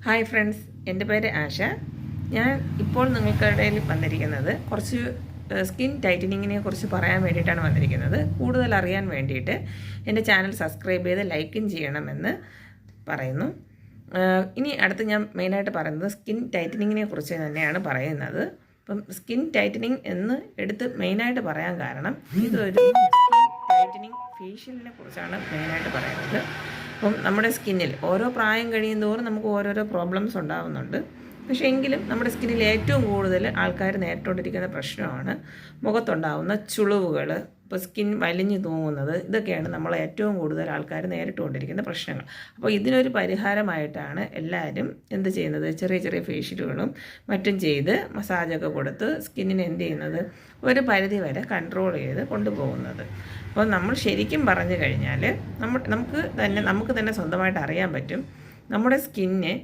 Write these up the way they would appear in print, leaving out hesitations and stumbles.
Hi friends, എൻ്റെ പേര് ആശ. ഞാൻ ഇപ്പോൾ നിങ്ങൾക്കിടയിൽ വന്നിരിക്കുന്നത് കുറച്ച് സ്കിൻ ടൈറ്റനിങ്ങിനെ കുറിച്ച് പറയാൻ വേണ്ടിയിട്ടാണ് വന്നിരിക്കുന്നത്. കൂടുതൽ അറിയാൻ വേണ്ടിയിട്ട് എൻ്റെ ചാനൽ സബ്സ്ക്രൈബ് ചെയ്ത് ലൈക്കും ചെയ്യണമെന്ന് പറയുന്നു. ഇനി അടുത്ത് ഞാൻ മെയിനായിട്ട് പറയുന്നത് സ്കിൻ ടൈറ്റനിങ്ങിനെ കുറിച്ച് തന്നെയാണ് പറയുന്നത്. അപ്പം സ്കിൻ ടൈറ്റനിങ് എന്ന് എടുത്ത് മെയിനായിട്ട് പറയാൻ കാരണം ഇതൊരു സ്കിൻ ടൈറ്റനിങ് ഫേഷ്യലിനെ കുറിച്ചാണ് മെയിനായിട്ട് പറയുന്നത്. അപ്പം നമ്മുടെ സ്കിന്നിൽ ഓരോ പ്രായം കഴിയുന്തോറും നമുക്ക് ഓരോരോ പ്രോബ്ലംസ് ഉണ്ടാകുന്നുണ്ട്. പക്ഷേ എങ്കിലും നമ്മുടെ സ്കിന്നിൽ ഏറ്റവും കൂടുതൽ ആൾക്കാർ നേരിട്ടുകൊണ്ടിരിക്കുന്ന പ്രശ്നമാണ് മുഖത്തുണ്ടാകുന്ന ചുളിവുകൾ, ഇപ്പോൾ സ്കിൻ വലിഞ്ഞു തൂങ്ങുന്നത്. ഇതൊക്കെയാണ് നമ്മൾ ഏറ്റവും കൂടുതൽ ആൾക്കാർ നേരിട്ടുകൊണ്ടിരിക്കുന്ന പ്രശ്നങ്ങൾ. അപ്പോൾ ഇതിനൊരു പരിഹാരമായിട്ടാണ് എല്ലാവരും എന്ത് ചെയ്യുന്നത്, ചെറിയ ചെറിയ ഫേഷ്യലുകളും മറ്റും ചെയ്ത് മസാജൊക്കെ കൊടുത്ത് സ്കിന്നിനെ എന്ത് ചെയ്യുന്നത്, ഒരു പരിധി വരെ കൺട്രോൾ ചെയ്ത് കൊണ്ടുപോകുന്നത്. അപ്പോൾ നമ്മൾ ശരിക്കും പറഞ്ഞു കഴിഞ്ഞാൽ നമുക്ക് തന്നെ സ്വന്തമായിട്ട് അറിയാൻ പറ്റും നമ്മുടെ സ്കിന്നെ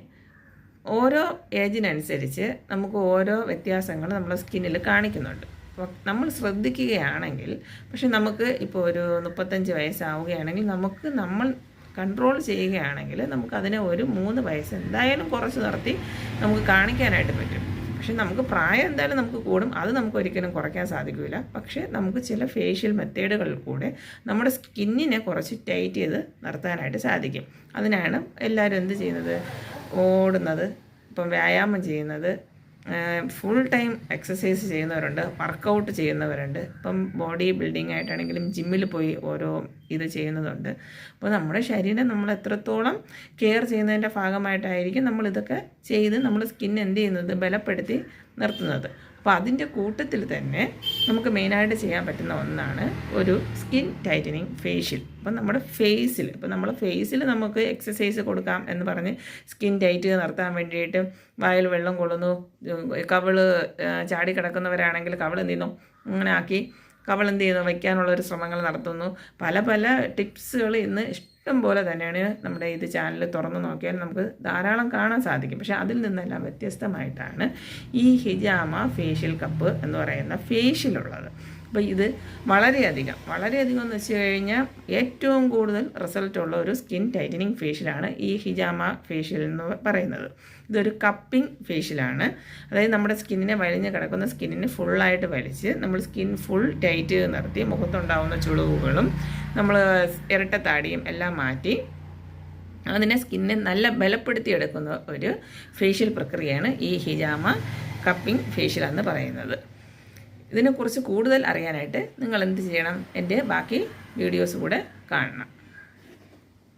ഓരോ ഏജിനനുസരിച്ച് നമുക്ക് ഓരോ വ്യത്യാസങ്ങൾ നമ്മുടെ സ്കിന്നിൽ കാണിക്കുന്നുണ്ട്. അപ്പോൾ നമ്മൾ ശ്രദ്ധിക്കുകയാണെങ്കിൽ, പക്ഷെ നമുക്ക് ഇപ്പോൾ ഒരു 35 വയസ്സാവുകയാണെങ്കിൽ നമ്മൾ കൺട്രോൾ ചെയ്യുകയാണെങ്കിൽ നമുക്കതിനെ ഒരു 3 വയസ്സ് എന്തായാലും കുറച്ച് നിർത്തി നമുക്ക് കാണിക്കാനായിട്ട് പറ്റും. പക്ഷെ നമുക്ക് പ്രായം എന്തായാലും നമുക്ക് കൂടും, അത് നമുക്ക് ഒരിക്കലും കുറയ്ക്കാൻ സാധിക്കില്ല. പക്ഷേ നമുക്ക് ചില ഫേഷ്യൽ മെത്തേഡുകളിൽ കൂടെ നമ്മുടെ സ്കിന്നിനെ കുറച്ച് ടൈറ്റ് ചെയ്ത് നിർത്താനായിട്ട് സാധിക്കും. അതിനാണ് എല്ലാവരും എന്ത് ചെയ്യുന്നത്, ഓടുന്നത്, ഇപ്പം വ്യായാമം ചെയ്യുന്നത്, ഫുൾ ടൈം എക്സസൈസ് ചെയ്യുന്നവരുണ്ട്, വർക്കൗട്ട് ചെയ്യുന്നവരുണ്ട്. ഇപ്പം ബോഡി ബിൽഡിംഗ് ആയിട്ടാണെങ്കിലും ജിമ്മിൽ പോയി ഓരോ ഇത് ചെയ്യുന്നതുണ്ട്. അപ്പോൾ നമ്മുടെ ശരീരം നമ്മൾ എത്രത്തോളം കെയർ ചെയ്യുന്നതിൻ്റെ ഭാഗമായിട്ടായിരിക്കും നമ്മളിതൊക്കെ ചെയ്ത് നമ്മൾ സ്കിൻ എന്ത് ചെയ്യുന്നത്, ബലപ്പെടുത്തി നിർത്തുന്നത്. അപ്പോൾ അതിൻ്റെ കൂട്ടത്തിൽ തന്നെ നമുക്ക് മെയിനായിട്ട് ചെയ്യാൻ പറ്റുന്ന ഒന്നാണ് ഒരു സ്കിൻ ടൈറ്റനിങ് ഫേഷ്യൽ. അപ്പം നമ്മുടെ ഫേസിൽ നമുക്ക് എക്സസൈസ് കൊടുക്കാം എന്ന് പറഞ്ഞ് സ്കിൻ ടൈറ്റ് നിർത്താൻ വേണ്ടിയിട്ട് വായിൽ വെള്ളം കൊള്ളുന്നു, കവിള് ചാടി കിടക്കുന്നവരാണെങ്കിൽ കവിൾ എന്ത് ചെയ്യുന്നു, അങ്ങനെ ആക്കി കവിൾ എന്ത് ചെയ്യുന്നു, വയ്ക്കാനുള്ളൊരു ശ്രമങ്ങൾ നടത്തുന്നു. പല ടിപ്സുകൾ ഇന്ന് ഇഷ്ടം പോലെ തന്നെയാണ്. നമ്മുടെ ഇത് ചാനൽ തുറന്നു നോക്കിയാൽ നമുക്ക് ധാരാളം കാണാൻ സാധിക്കും. പക്ഷേ അതിൽ നിന്നെല്ലാം വ്യത്യസ്തമായിട്ടാണ് ഈ ഹിജാമ ഫേഷ്യൽ കപ്പ് എന്ന് പറയുന്ന ഫേഷ്യലുള്ളത്. അപ്പോൾ ഇത് വളരെയധികം എന്ന് വെച്ച് കഴിഞ്ഞാൽ ഏറ്റവും കൂടുതൽ റിസൾട്ടുള്ള ഒരു സ്കിൻ ടൈറ്റനിങ് ഫേഷ്യലാണ് ഈ ഹിജാമ ഫേഷ്യൽ എന്ന് പറയുന്നത്. ഇതൊരു കപ്പിംഗ് ഫേഷ്യലാണ്. അതായത് നമ്മുടെ സ്കിന്നിനെ വലിഞ്ഞ് കിടക്കുന്ന സ്കിന്നിനെ ഫുള്ളായിട്ട് വലിച്ച് നമ്മൾ സ്കിൻ ഫുൾ ടൈറ്റ് നിർത്തി മുഖത്തുണ്ടാകുന്ന ചുളിവുകളും നമ്മൾ ഇരട്ടത്താടിയും എല്ലാം മാറ്റി അതിനെ സ്കിന്നെ നല്ല ബലപ്പെടുത്തിയെടുക്കുന്ന ഒരു ഫേഷ്യൽ പ്രക്രിയയാണ് ഈ ഹിജാമ കപ്പിംഗ് ഫേഷ്യൽ എന്ന് പറയുന്നത്. ഇതിനെക്കുറിച്ച് കൂടുതൽ അറിയാനായിട്ട് നിങ്ങൾ എന്ത് ചെയ്യണം, എൻ്റെ ബാക്കി വീഡിയോസ് കൂടെ കാണണം.